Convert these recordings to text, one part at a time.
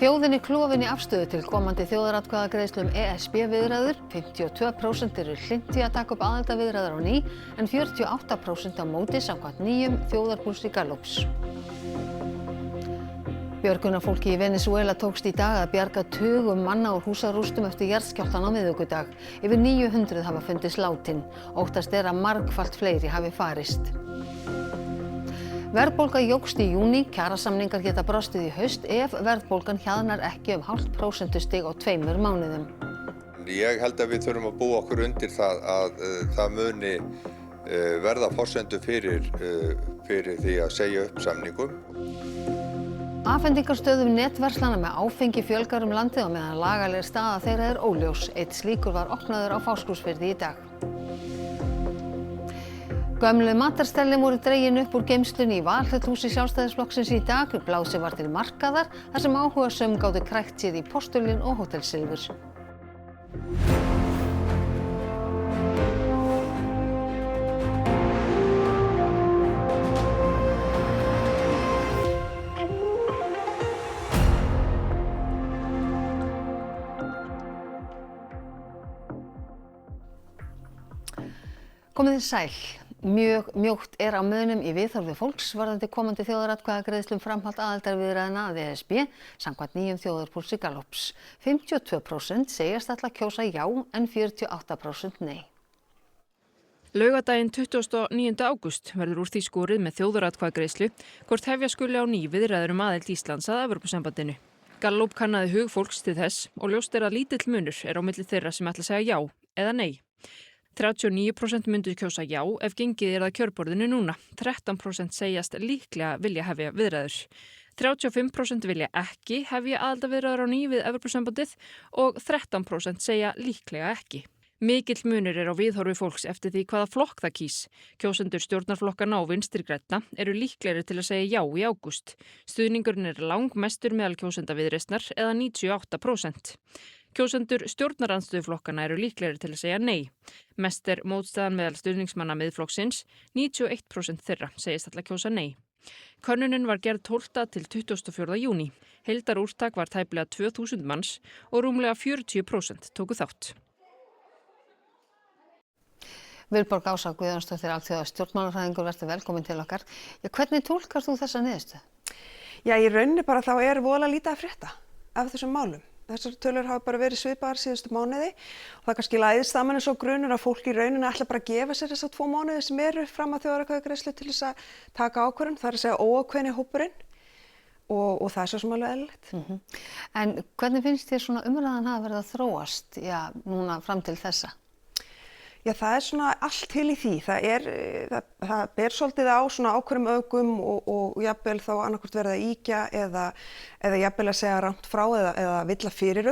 Þjóðin klofin í afstöðu til komandi þjóðaratkvæðagreiðslu ESB-viðræður. 52% eru hlynnt því að taka upp aðildarviðræður á ný, en 48% á móti samkvæmt nýjum þjóðarpúlsi Gallups. Björgunarfólki í Venesúela tókst í dag að bjarga tugum manna úr húsarústum eftir jarðskjálftann á miðvikudag. Yfir 900 hafa fundist látin. Óttast er að margfalt fleiri hafi farist. Verðbólga jókst í júní, kjarasamningar geta brostið í haust ef verðbólgan hjaðnar ekki 0,5 prósentustig á 2 mánuðum. Ég held að við þurfum að búa okkur undir það að það muni verða forsendur fyrir því að segja upp samningum. Afhendingarstöðum netverslana með áfengi fjölgar landið á meðan lagaleg staða þeirra er óljós. Einn slíkur var opnaður á Fáskrúðsfirði í dag. Gömlu matarstellin voru dregin upp úr geymslunni í Valhöllhúsi Sjálfstæðisflokksins í dag. Blásið var til markaðar þar sem áhugasöm gátu krækt sér í postulín og hótelsilfur. Komið þið sæl. Mjög mjótt er á munum í viðhorfi fólks varðandi komandi þjóðaratkvæðagreiðslu framhald aðildarviðræðna að ESB samkvæmt nýjum þjóðarpúlsi Gallups. 52% segjast ætla að kjósa já en 48% nei. Laugardaginn 29. ágúst verður úr því skorið með þjóðaratkvæðagreiðslu hvort hefja skuli á ný viðræður aðild Íslands að Evrópusambandinu. Gallup kannaði hug fólks til þess og ljóst er að lítill munur er á milli þeirra sem ætla að segja já eða nei. 39% myndu kjósa já ef gengið er að kjörborðinu núna. 13% segjast líklega vilja hefja viðræður. 35% vilja ekki hefja aðildarviðræður á ný við Evrópusambandið og 13% segja líklega ekki. Mikill munur er á viðhorfi fólks eftir því hvaða flokk það kýs. Kjósendur stjórnarflokkana og Vinstri grænna eru líklegri til að segja já í ágúst. Stuðningurinn er langmestur meðal kjósenda Viðreisnar eða 98%. Kjósendur stjórnarandstöðuflokkana eru líklegri til að segja nei. Mest er mótstaðan meðal stuðningsmanna Miðflokksins, 91% þeirra segist ætla að kjósa nei. Könnunin var gerð 12. til 24. júní. Heildarúrtak var tæplega 2000 manns og rúmlega 40% tóku þátt. Vilborg Ása Guðjónsdóttir, alþjóða stjórnmálafræðingur, vertu velkomin til okkar. Hvernig túlkar þú þessa niðurstöðu? Já, í rauninni bara þá er voðalega lítið að frétta af þessum málum. Þessar tölur hafa bara verið svipaðar síðustu mánuði og það kannski læðist saman eins og grunur að fólk í rauninni ætla bara að gefa sér þessa 2 mánuði sem eru fram að þjóðaratkvæðagreiðslu til þess að taka ákvörðun, það er að segja óákveðni hópurinn og það er svo sem alveg eðlilegt. En hvernig finnst þér svona umræðan hafa verið að þróast, núna fram til þessa? Já, það er svona allt til í því. Það ber svolítið á svona ákveðnum öfgum og jafnvel þá annarkvort verið að ýkja eða jafnvel að segja rangt frá eða villa fyrir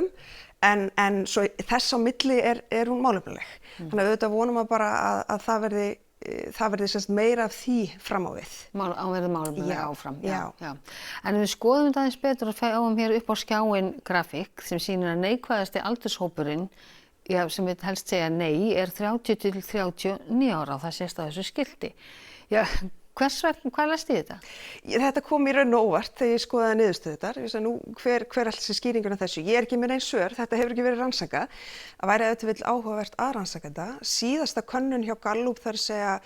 en svo þess á milli er hún málefnaleg. Þannig að auðvitað vonum að bara að það verði semst meira af því fram á við. Verði málefnaleg áfram. Já. En við skoðum þetta aðeins betur og fáum hér upp á skjáinn grafík sem sýnir að neikvæðasti aldurshópurinn sem við helst segja nei, er 30 til 39 ára og það sést á þessu skilti. Hvers vegna, hvað lest þetta? Þetta kom í raun og óvart þegar ég skoðaði niðurstöðurnar. Ég sagði nú, hver alls er skýringin af þessu? Ég er ekki með nein svör, þetta hefur ekki verið rannsakað. Það væri auðvitað áhugavert að rannsaka þetta. Síðasta könnun hjá Gallup þar að segja,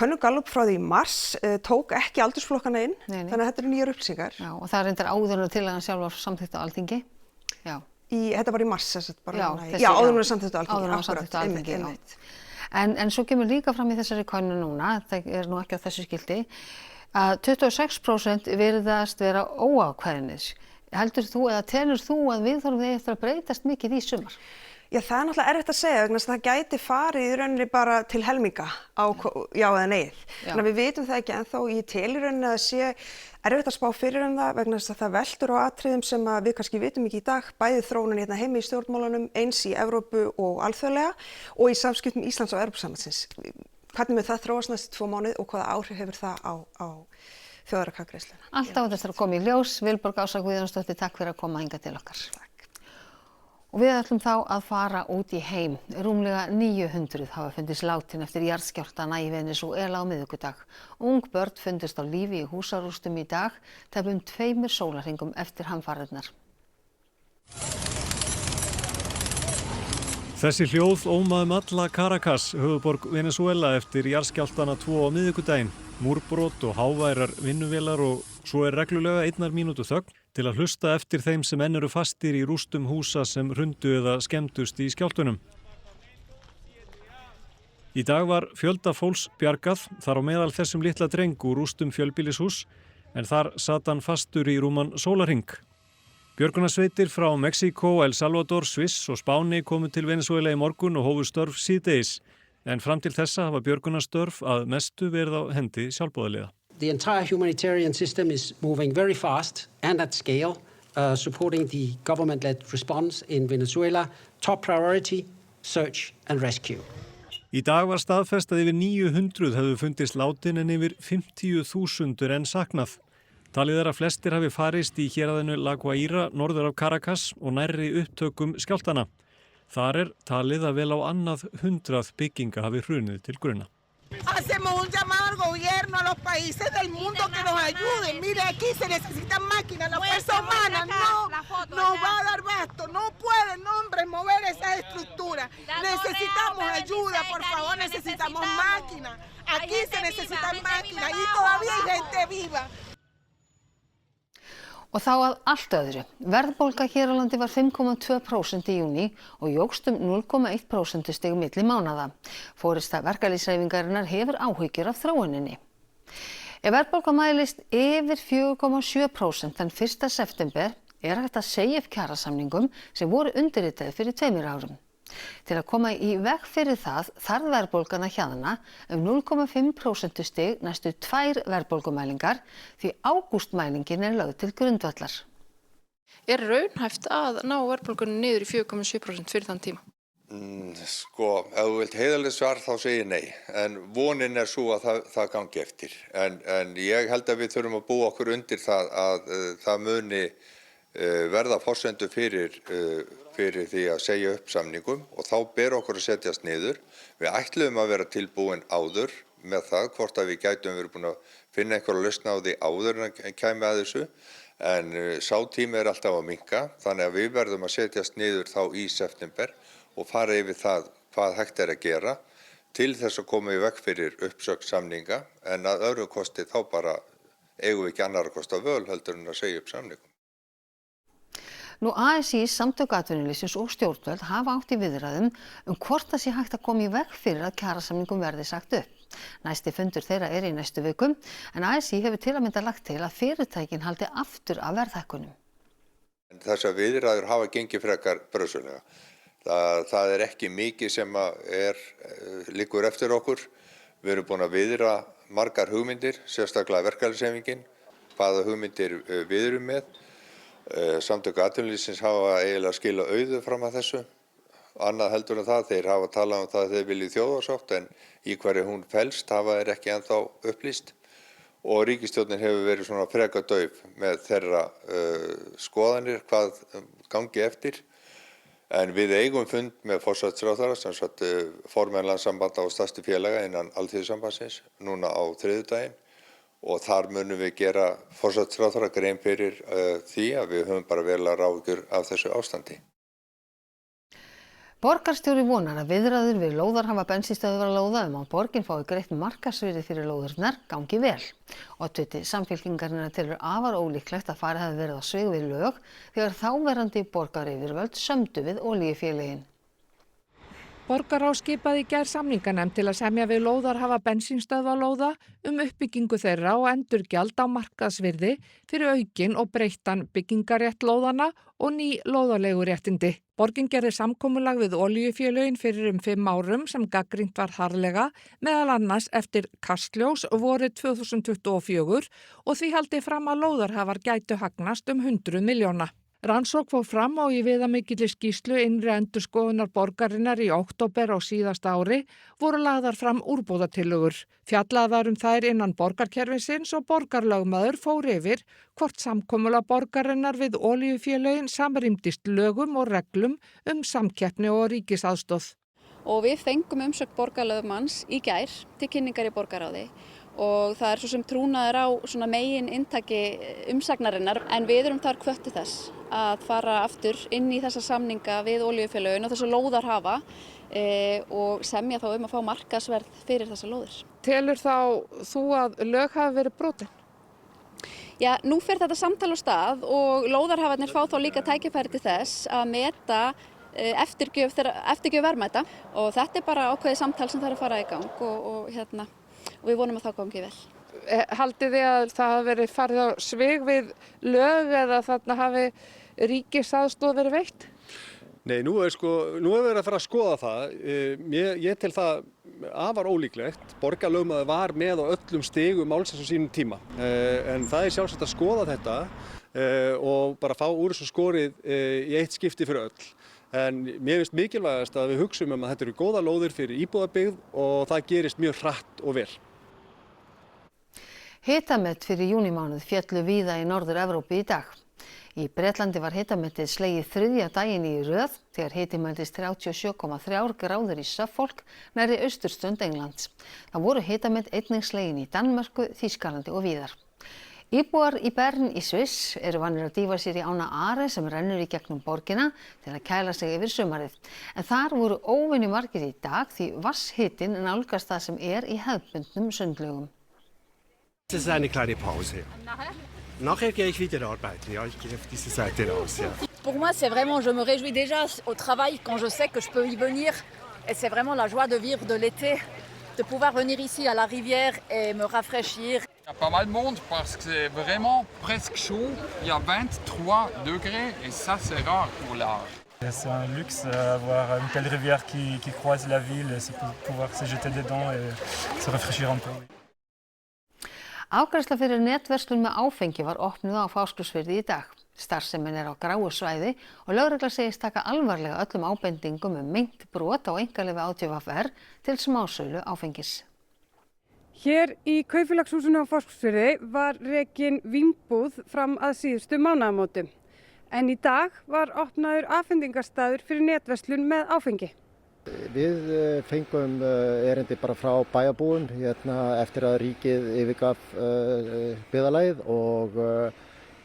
könnun Gallup frá því í mars tók ekki aldursflokkana inn, þannig að þetta eru nýjar upplýsingar. Já, og það er reyndar áður en tillagan sjálf var samþykkt á Alþingi. Já. Þetta var í mars, áður en samþykkt á Alþingi. En svo kemur líka fram í þessari könnun núna, það er nú ekki á þessu skilti, að 26% virðast vera óákveðnir. Heldur þú eða telur þú að viðhorfið eigi eftir að breytast mikið í sumar? Já, það er náttúrulega erfitt að segja vegna þess að það gæti farið í rauninni bara til helminga á já eða nei. Þannig að við vitum það ekki ennþá. Ég tel í rauninni að sé erfitt að spá fyrir það vegna þess að það veltur á atriðum sem við kannski vitum ekki í dag, bæði þróunin hérna heima í stjórnmálunum, eins í Evrópu og alþjóðlega og í samskiptum Íslands og Evrópusambandsins. Hvernig mun það þróast næstu 2 mánuði og hvaða áhrif hefur það á þjóðaratkvæðagreiðsluna? Allt á þetta að koma í ljós. Vilborg Ása Guðjónsdóttir, takk fyrir að koma hingað til okkar. Og við ætlum þá að fara út í heim. Rúmlega 900 hafa fundist látin eftir jarðskjálftana í Venesúela á miðvikudag. Ung börn fundust á lífi í húsarústum í dag, tæpum 2 sólarhringum eftir hamfarirnar. Þessi hljóð ómaði alla Caracas, höfuðborg Venesúela eftir jarðskjálftana 2 á miðvikudaginn. Múrbrot og háværar vinnuvélar og svo reglulega 1 mínútu þögn til að hlusta eftir þeim sem enn eru fastir í rústum húsa sem hrundu eða skemmdust í skjálftunum. Í dag var fjölda fólks bjargað, þar á meðal þessum litla dreng úr rústum fjölbýlishús, en þar sat hann fastur í rúman sólarhring. Björgunarsveitir frá Mexíkó, El Salvador, Sviss og Spáni komu til Venesúela í morgun og hófu störf síðdegis. En fram til þessa hafa björgunarstörf að mestu verið á hendi sjálfboðaliða. The entire humanitarian system is moving very fast and at scale, supporting the government-led response in Venezuela. Top priority, search and rescue. Í dag var staðfest að yfir 900 hefðu fundist látin en yfir 50.000 enn saknað. Talið að flestir hafi farist í héraðinu La Guaira, norður af Caracas og nærri upptökum skjálftana. Þar talið að vel á annað 100 bygginga hafi hrunið til grunna. Hacemos un llamado al gobierno, a los países del mundo que nos ayuden. Mire, aquí se necesitan máquinas, la fuerza humana no va a dar basto, no pueden hombres mover esa estructura. Necesitamos ayuda, por favor, necesitamos máquinas. Aquí se necesitan máquinas y todavía hay gente viva. Og þá að allt öðru. Verðbólga hér á landi var 5,2% í júní og jókst 0,1% stig milli mánaða. Forysta verkalýðshreyfingarinnar hefur áhyggjur af þróuninni. Ef verðbólga mælist yfir 4,7% þann 1. september hægt að segja upp kjarasamningum sem voru undirritaðir fyrir 2 árum. Til að koma í veg fyrir það þarf verðbólgan að hjaðna 0,5% stig næstu 2 verðbólgumælingar því ágústmælingin lögð til grundvallar. Raunhæft að ná verðbólgunni niður í 4,7% fyrir þann tíma? Sko, ef þú vilt heiðarlegt svar þá segi ég nei, en vonin svo að það gangi eftir. En ég held að við þurfum að búa okkur undir það að það muni verða forsendur fyrir því að segja upp samningum og þá ber okkur að setjast niður. Við ætluðum að vera tilbúin áður með það hvort að við gætum verið búin að finna einhverja lausn á því áður en kæmi að þessu en sá tími alltaf að minnka þannig að við verðum að setjast niður þá í september og fara yfir það hvað hægt að gera til þess að koma í veg fyrir uppsögn samninga en að öðru kosti þá bara eigum við ekki annarra kosta völ heldur en að segja upp samningum. Nú ASÍ, Samtök atvinnulífsins og stjórnvöld hafa átt í viðræðum hvort það sé hægt að koma í veg fyrir að kjarasamningum verði sagt upp. Næsti fundur þeirra í næstu vikum en ASÍ hefur til að mynda lagt til að fyrirtækin haldi aftur af verðhækkunum. Þessar viðræður hafa gengið frekar brösulega. Það ekki mikið sem liggur eftir okkur. Við erum búin að viðra margar hugmyndir, sérstaklega verkalýðshreyfingin, hvaða hugmyndir við erum með. Samtök atvinnulífsins hafa eiginlega skilað auðu fram að þessu. Annað heldur en það, þeir hafa talað það að þeir vilji þjóðarsátt en í hverju hún felst hafa þeir ekki ennþá upplýst. Og ríkisstjórnin hefur verið svona frekar dauf með þeirra skoðanir hvað gangi eftir. En við eigum fund með forsætisráðherra sem sagt formenn landssambanda og stærstu félaga innan Alþýðusambandsins núna á þriðjudaginn. Og þar munum við gera forsætisráðherra grein fyrir því að við höfum bara verulegar áhyggjur af þessu ástandi. Borgarstjóri vonar að viðræður við lóðarhafa bensínstöðvarlóða að borgin fái greitt markaðsvirði fyrir lóðirnar gangi vel. Oddviti Samfylkingarinnar telur afar ólíklegt að farið hafi verið á svig við lög þegar þáverandi borgaryfirvöld sömdu við olíufélögin. Borgarráð skipaði í gær samninganefnd til að semja við lóðarhafa bensínstöðvarlóða uppbyggingu þeirra og endurgjald á markaðsvirði fyrir aukin og breyttan byggingarétt lóðana og ný lóðarleiguréttindi. Borgin gerði samkomulag við olíufélögin fyrir 5 árum sem gagnrýnt var harðlega, meðal annars eftir Kastljós vorið 2024 og því haldi fram að lóðarhafar gætu hagnast 100 milljóna. Rannsókn fór fram á í viðamikilli skýrslu innri endurskoðunar borgarinnar í október á síðasta ári voru lagðar fram úrbótatillögur. Fjallað var þær innan borgarkerfisins og borgarlögmaður fór yfir hvort samkomulag borgarinnar við olíufélögin samrýmdist lögum og reglum samkeppni og ríkisaðstoð. Og við fengum umsögn borgarlögmanns í gær til kynningar í borgarráði. Og það svo sem trúnaður á svona megin inntaki umsagnarinnar en við erum þar hvött til þess að fara aftur inn í þessa samninga við olíufélögin og þessa lóðar hafa og semja þá að fá markaðsverð fyrir þessa lóðir. Telur þá þú að lög hafi verið brotin? Já, nú fer þetta samtal á stað og lóðarhafarnir fá þá líka tækifæri til þess að meta eftirgjöf verðmæta og þetta bara ákveðið samtal sem þarf að fara í gang og við vonum að það gangi vel. Haldið þið að það hafi verið farið á svig við lög eða þarna hafi ríkisaðstoð verið veitt? Nei, nú er verið að fara að skoða það. Ég tel það afar ólíklegt. Borgarlögmaður var með á öllum stigum málsins á sínum tíma. En það er sjálfsagt að skoða þetta og bara fá úr þessu skorið í eitt skipti fyrir öll. En mér finnst mikilvægast að við hugsum að þetta eru góða lóðir fyrir íbúðabyggð og það gerist mjög hratt og vel. Hitamet fyrir júnímánuð féllu víða í Norður-Evrópu í dag. Í Bretlandi var hitametið slegið 3. daginn í röð þegar hiti mældist 37,3 gráður í Suffolk nærri austurströnd Englands. Það voru hitamet einnig slegin í Danmörku, Þýskalandi og víðar. Íbúar í Bern í Sviss eru vanir að dýfa sér í ána Are sem rennur í gegnum borgina til að kæla sig yfir sumarið. En þar voru óvenju margir í dag því vatnshitinn nálgast það sem í hefðbundnum sundlaugum. Das ist eine kleine Pause. Nachher gehe ich wieder arbeiten. Ja, ich gehe auf diese Seite raus. Ja. Pour moi, c'est vraiment, je me réjouis déjà au travail quand je sais que je peux y venir. Et c'est vraiment la joie de vivre de l'été, de pouvoir venir ici à la rivière et me rafraîchir. Il y a pas mal de monde parce que c'est vraiment presque chaud. Il y a 23 degrés et ça c'est rare pour l'art. C'est un luxe avoir une telle rivière qui croise la ville, pouvoir se jeter dedans et se rafraîchir un peu. Afgreiðsla fyrir netverslun með áfengi var opnuð á Fáskrúðsfirði í dag. Starfsemin á gráu svæði og lögregla segist taka alvarlega öllum ábendingum meint brot á einkaleyfi ÁTVR til smásölu áfengis. Hér í Kaupfélagshúsinu á Fáskrúðsfirði var rekin vínbúð fram að síðustu mánaðamótum. En í dag var opnaður afhendingarstaður fyrir netverslun með áfengi. Við fengum erindi bara frá bæjarbúum eftir að ríkið yfirgaf byggðarlagið og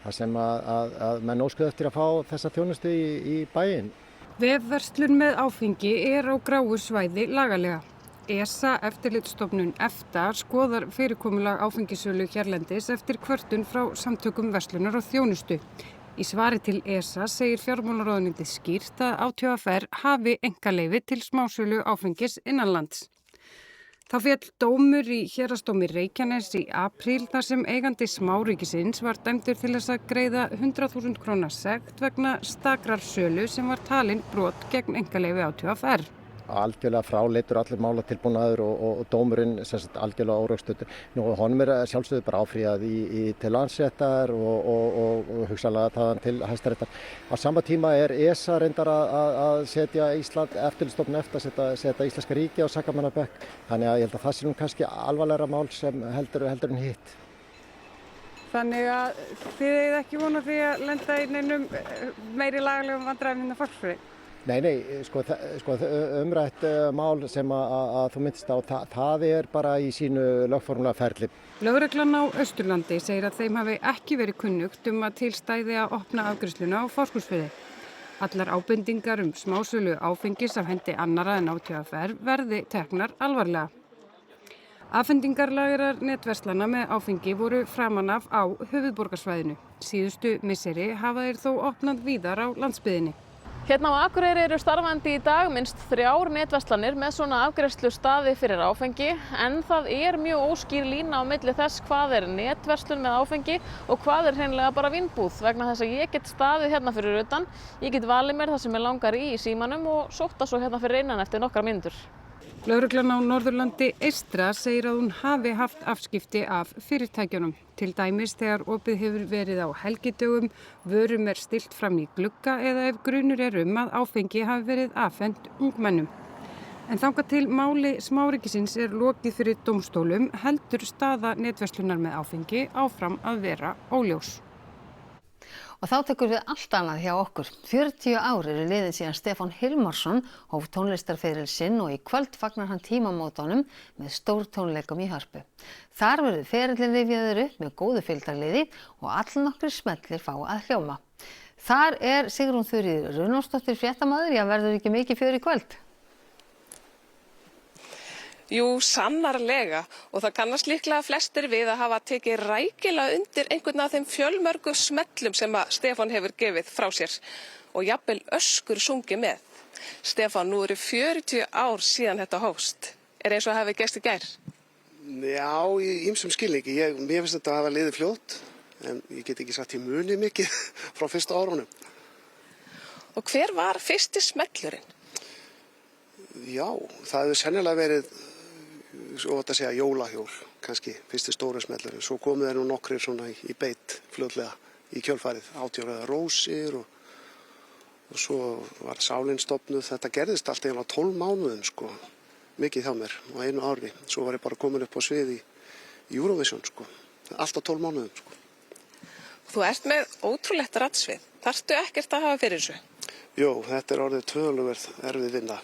það sem að menn óskuðu eftir að fá þessa þjónustu í bæinn. Vefverslun með áfengi á gráu svæði lagalega. ESA eftirlitsstofnun EFTA skoðar fyrirkomulag áfengisölu hérlendis eftir kvörtun frá samtökum verslunar og þjónustu. Í svari til ESA segir fjármálaráðuneytið skýrt að ÁTVR hafi einkaleyfi til smásölu áfengis innanlands. Þá féll dómur í héraðsdómi Reykjaness í apríl þar sem eigandi smáríkisins var dæmdur til þess að greiða 100.000 króna sekt vegna stakrar sölu sem var talin brot gegn einkaleyfi ÁTVR. Algjörlega fráleitur allir málatilbúnaður og dómurinn algjörlega órökstuddur. Honum sjálfsögðu bara áfrýjað til Landsréttar og hugsanlega þaðan til Hæstaréttar. Á sama tíma ESA reyndar að setja Ísland, eftirlitsstofnun EFTA setja Íslenska ríki á sakamannabekk. Þannig að ég held að það sé nú kannski alvarlegra mál sem heldur en hitt. Þannig að þið eigið ekki von á því að lenda í neinum meiri lagalegum vandræðum innan Fáskrúðsfirði? Nei, umrætt mál sem að þú minnst á, það bara í sínu lögformlega ferli. Lögreglan á Austurlandi segir að þeim hafi ekki verið kunnugt að til stæði að opna afgreiðsluna á Fáskrúðsfirði. Allar ábendingar smásölu áfengis af hendi annarra en ÁTVR verði teknar alvarlega. Afhendingarlagrar netverslana með áfengi voru framan af á höfuðborgarsvæðinu. Síðustu misseri hafa þeir þó opnað víðar á landsbyggðinni. Hérna á Akureyri eru starfandi í dag minnst 3 netverslanir með svona afgreiðslustaði fyrir áfengi en það mjög óskýr lína á milli þess hvað netverslun með áfengi og hvað hreinlega bara vínbúð vegna þess að ég get staðið hérna fyrir utan, ég get valið mér það sem mig langar í símanum og sótt það svo hérna fyrir innan eftir nokkrar mínútur. Lögreglan á Norðurlandi eystra segir að hún hafi haft afskipti af fyrirtækjunum. Til dæmis þegar opið hefur verið á helgidögum, vörum stillt fram í glugga eða ef grunur að áfengi hafi verið afhent ungmennum. En þangað til máli smáríkisins lokið fyrir dómstólum heldur staða netverslunar með áfengi áfram að vera óljós. Og þá tekur við allt annað hjá okkur. 40 ár eru liðin síðan Stefán Hilmarsson hóf tónlistarferil sinn og í kvöld fagnar hann tímamótunum með stórtónleikum í Hörpu. Þar verður ferillinn rifjaður upp með góðu fylgdarliði og allnokkrir smellir fá að hljóma. Þar Sigrún Þuríður Runósdóttir fréttamaður, verður ekki mikið fjör í kvöld? Jú, sannarlega, og það kannast líklega flestir við að hafa tekið rækilega undir einhvern af þeim fjölmörgu smellum sem að Stefán hefur gefið frá sér og jafnvel öskur sungið með. Stefán, nú eru 40 ár síðan þetta hófst. Eins og hafi gerst í gær? Já, í ýmsum skilningi. Mér finnst þetta að hafa liðið fljótt, en ég get ekki sagt í muni mikið frá fyrstu árunum. Og hver var fyrsti smellurinn? Já, það hefur sennilega verið svo að segja jólahjól, kannski fyrsti stóru smellurinn. Svo komu þeir nú nokkrir svona í beit fljótlega í kjölfarið, 18 rauðar rósir og svo var Sálin stofnuð. Þetta gerðist allt eiginlega 12 mánuðum sko, mikið hjá mér á einu ári. Svo var ég bara komin upp á svið í Eurovision sko, allt á 12 mánuðum sko. Þú ert með ótrúlegt radsvið. Þarftu ekkert að hafa fyrir þessu? Jó, þetta orðið töluverð erfið vinna.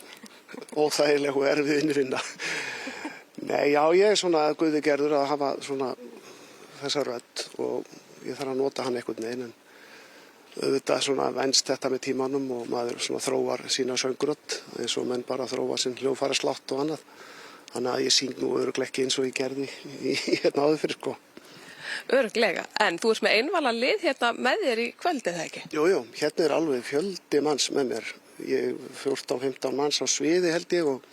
Óþægileg og erfið innvinna. Nei, já, ég svona guði gerður að hafa svona þessa rödd og ég þarf að nota hann einhvern veginn, en auðvitað svona venst þetta með tímanum og maður svona þróar sína söngrödd eins og menn bara þróa sinn hljóðfæraslátt og annað. Þannig að ég syng nú örugglega ekki eins og ég gerði í hérna áður fyrir sko. Örugglega, en þú ert með einvala lið hérna með þér í kvöld, eða ekki? Jú, hérna alveg fjöldi manns með mér. Ég 14-15 manns á sviði held ég og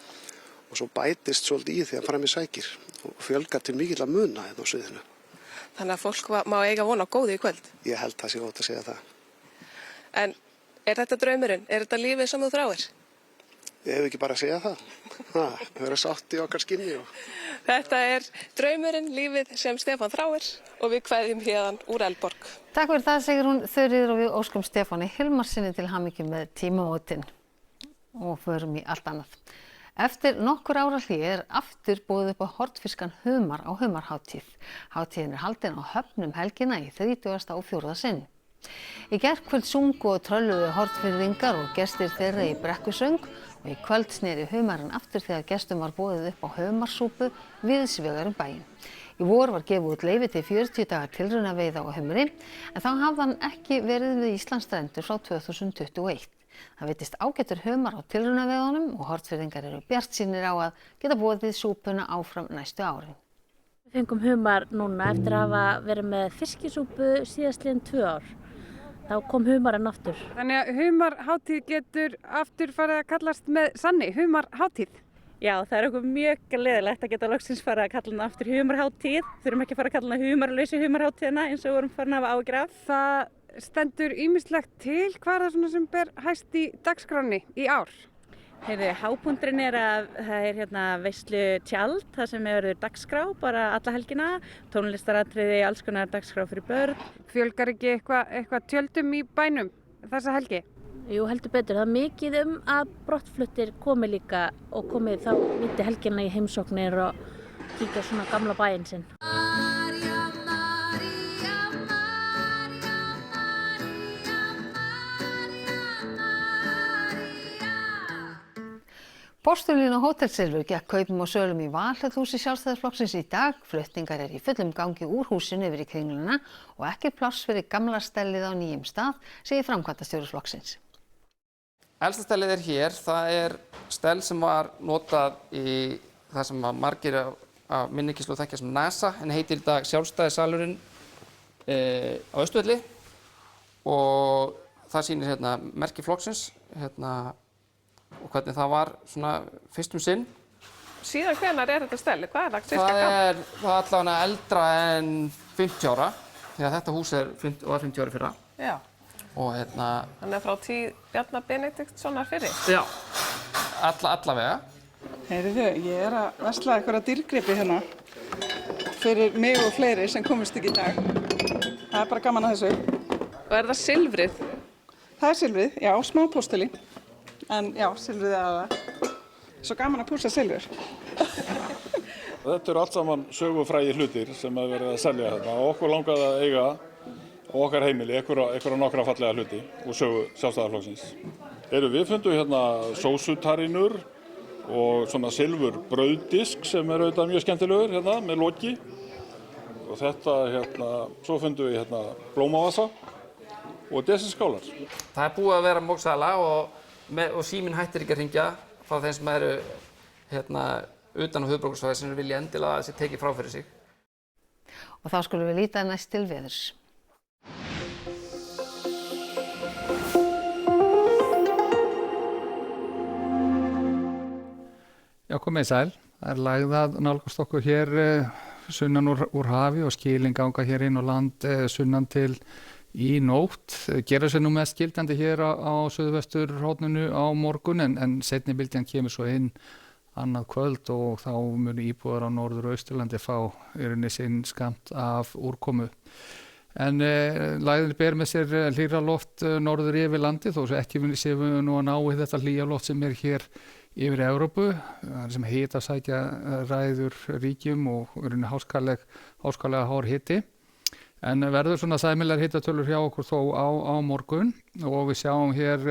svo bætist svolítið í þegar fram í sækir og fjölgar til mikill að muna hérna á sviðinu. Þannig að fólk má eiga von á góðu í kvöld? Ég held það sé gott að segja það. En þetta draumurinn? Þetta lífið sem þú þráir? Ég hef ekki bara að segja það. Vera sátt í okkar skinni. Þetta draumurinn, lífið sem Stefán þráir og við kveðjum héðan úr Eldborg. Takk fyrir það, Sigrún Þuríður, og við óskum Stefáni Hilmarssyni til hamingju með tímamótin og förum í allt annað. Eftir nokkur ára hlé aftur boðið upp á hornfiskan humar á humarhátíð. Hátíðin haldin á Höfn helgina í 30. og 4. sinn. Í gærkvöld sungu og trölluðu Hornfirðingar og gestir þeirra í brekkusöng og í kvöld sneri humarinn aftur þegar gestum var boðið upp á humarsúpu víðsvegar bæinn. Í vor var gefið út leyfi til 40 daga tilraunaveiða á humri, en þá hafði hann ekki verið við Íslandsstrendur frá 2021. Það veitist ágætur humar á tilraunaveiðunum og Hornfirðingar eru bjartsýnir á að geta boðið súpuna áfram næstu árin. Við fengum humar núna eftir að hafa verið með fiskisúpu síðastliðin 2 ár. Þá kom humarinn aftur. Þannig að humarhátíð getur aftur farið að kallast með sanni humarhátíð. Já, það er okkur mjög gleðilegt að geta loksins farið að kalla hana aftur humarhátíð. Þurfum ekki að fara að kalla hana humarlausu humarhátíðina eins og vorum farin að hafa áhyggjur af. Það stendur ýmislegt til. Hvað er það svona sem ber hæst í dagskránni í ár? Hápunkturinn að það veislu tjald, það sem verður dagskrá bara alla helgina, tónlistaratriði, alls konar dagskrá fyrir börn. Fjölgar ekki eitthvað tjöldum í bænum þessa helgi? Jú, heldur betur. Það er mikið að brottfluttir komi líka og komi þá mitt í helgina í heimsóknir og kíkja svona gamla bæinn sinn. Postulín og hótelsilfur gekk kaupum og sölum í Valhöllhúsi Sjálfstæðisflokksins í dag. Flutningar í fullum gangi úr húsinu yfir í Kringluna og ekki pláss fyrir gamla stellið á nýjum stað, segir framkvæmdastjóri flokksins. Elsta stellið hér, það stell sem var notað í það sem margir af minni kynslóð þekkja sem NASA, en heitir í dag Sjálfstæðissalurinn á Austurvelli og það sýnir merki flokksins og hvernig það var svona fyrst sinn. Síðan hvenær þetta stellið? Hvað það cirka gammalt? Það allavega eldra en 50 ára, því að þetta hús var 50 ára fyrra. Já. Og Þannig að frá tíð Bjarna Benediktssonar fyrri? Já, allavega. Heyrðu, ég er að versla einhverja dýrgripi hérna fyrir mig og fleiri sem komist ekki í dag. Það er bara gaman að þessu. Og er það silfrið? Það er silfrið, já, smá póstuli. En já, silfrið er það. Svo gaman að pússa silfur. Þetta eru allt saman sögufrægir hlutir sem að verið að selja þarna og okkur langaði að eiga á okkar heimili einhverja nokkra fallega hluti og sögu Sjálfstæðisflokksins. Við fundum hérna sósutarínur og svona silfur brauðdisk sem er auðvitað mjög skemmtilegur hérna með loki. Og þetta hérna, svo fundum við hérna blómavasa og desinskálar. Það er búið að vera móksala og síminn hættir ekki að hringja frá þeim sem eru hérna utan á höfuðborgarsvæði sem vilja endilega að þessi tekið frá fyrir sig. Og þá skulum við líta næst til veðurs. Já, komið sæl. Það er lægð að nálgast okkur hér sunnan úr hafi og skilin ganga hér inn á land sunnan til í nótt. Gera sér nú mest gildandi hér á suðvesturhorninu á morgun en seinni bylgjan kemur svo inn annað kvöld og þá munu íbúar á Norður- og Austurlandi fá sinn skammt af úrkomu. En lægðin ber með sér hlýra loft norður yfir landi þó svo ekki séum við nú að ná í þetta hlýja loft sem er hér yfir Evrópu, sem hitasækja ræður ríkjum og háskalega hár hiti. En verður svona sæmilegar hitatölur hjá okkur þó á morgun og við sjáum hér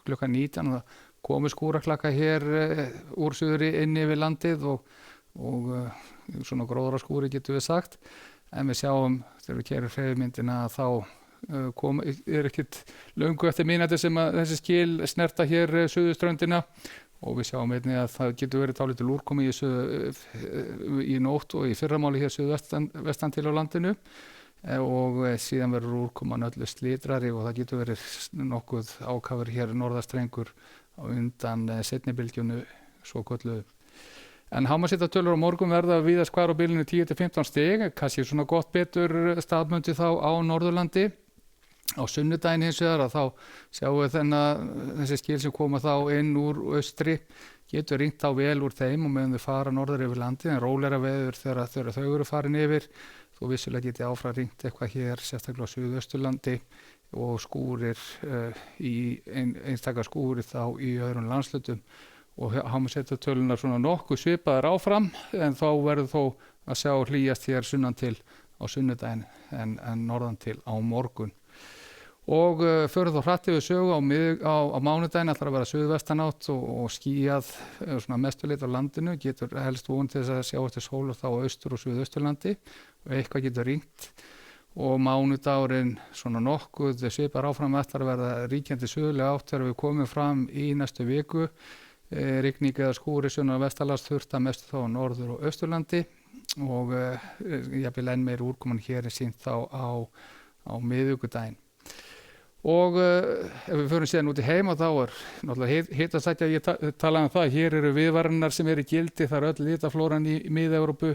klukkan 19 að komi skúraklaka hér úr suðri inn yfir landið og svona gróðraskúri getur við sagt. En við sjáum þegar við kerum hreyfimyndina að þá er ekkert löngu eftir mínútu sem að þessi skil snerta hér suðurströndina og við sjáum einnig að það getur verið dálítil úrkomi í nótt og í fyrramáli hér suðvestan til á landinu og síðan verður úrkoman öllu slitrari og það getur verið nokkuð ákafur hér norðastrengur á undan seinni bylgjunni svokölluðu. En hámarkshitatölur á morgun verða víðast hvar á bilinu 10-15 stig, kannski svona gott betur staðbundið þá á Norðurlandi. Á sunnudaginn hins vegar að þá sjáum við þessi skil sem koma þá inn úr austri getur ringt þá vel úr þeim og meðan þau fara norður yfir landi en rólegra veður þegar þau eru farin yfir þó vissulega geti áfram ringt eitthvað hér sérstaklega á Suðausturlandi og skúrir einstakar skúrir þá í öðrum landshlutum og hámarkshitatölurnar svona nokkuð svipaðar áfram en þá verður þó að sjá hlýjast hér sunnan til á sunnudaginn en norðan til á morgun. Og fyrir þá hratt yfir sögu á mánudaginn ætlar að vera suðvestanátt og skýjað svona mestulit á landinu, getur helst von til þess að sjá eftir sól og þá á austur- og suðausturlandi og eitthvað getur ringt og mánudagurinn svona nokkuð svipar áfram ætlar að verða ríkjandi suðlega átt þegar við komum fram í næstu viku, rigning eða skúri sunnan og vestanlands þurrt að mestu þá á norður- og austurlandi og jafnvel enn meiri úrkoman hér er sýnt þá á miðvikudaginn. Og ef við förum síðan út í heim og þá er náttúrulega hitasækja, ég talaði um það, hér eru viðvaranir sem eru í gildi, það er öll litaflóran í Mið-Evrópu,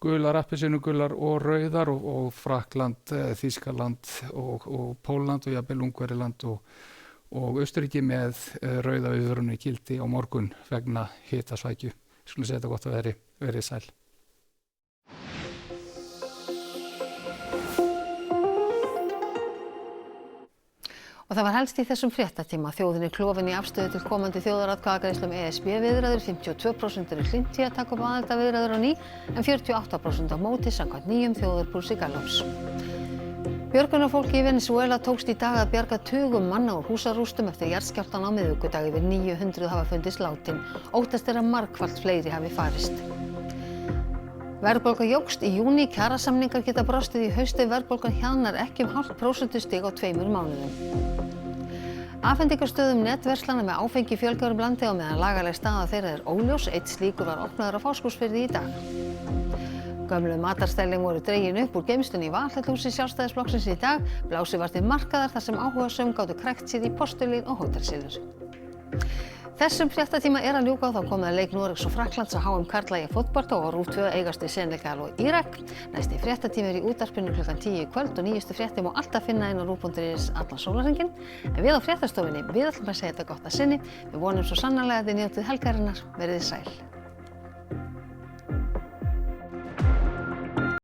gular, appelsínugular og rauðar og Frakkland, Þýskaland og Pólland og jafnvel Ungverjaland og Austurríki með rauða viðvörun í gildi á morgun vegna hitasækju. Skulum segja þetta gott að verið sæl. Og það var helst í þessum fréttatíma. Þjóðin er klofin í afstöðu til komandi þjóðaratkvæðagreiðslu ESB-viðræður. 52% eru hlynnt því að taka upp aðildarviðræður á ný, en 48% á móti samkvæmt nýjum þjóðarpúlsi Gallups. Björgunarfólki í Venesúela tókst í dag að bjarga tugum manna úr húsarústum eftir jarðskjálftann á miðvikudag. Yfir 900 hafa fundist látin. Óttast er að margfalt fleiri hafi farist. Verðbólga jókst í júní, kjarasamningar geta brostið í hausti, verðbólgan hjaðnar ekki 0,5% á 2 mánuðum. Afhendingarstöðum netverslana með áfengi fjölgar landið á meðan lagaleg staða þeirra er óljós. Einn slíkur var opnaður á Fáskrúðsfirði í dag. Gömlu matarstelling voru dregin upp úr geymslunni í Valhallhúsi Sjálfstæðisflokksins í dag. Blásið var til markaðar þar sem áhugasöm gátu krækt sér í postulín og hótelsilfur. Þessum fréttatíma er að ljúka og þá komið að leik Noregs og Frakklands á HM karla í fótbolta og á RÚV 2 eigast við Senegal og Írak. Næsti fréttatími er í útvarpinu klukkan 10 í kvöld og nýjustu fréttir má alltaf finna inn á RÚV.is allan sólarhringinn. En við á fréttastofunni, við ætlum að segja þetta gott að sinni. Við vonum svo sannarlega að þið njótið helgarinnar. Verið sæl.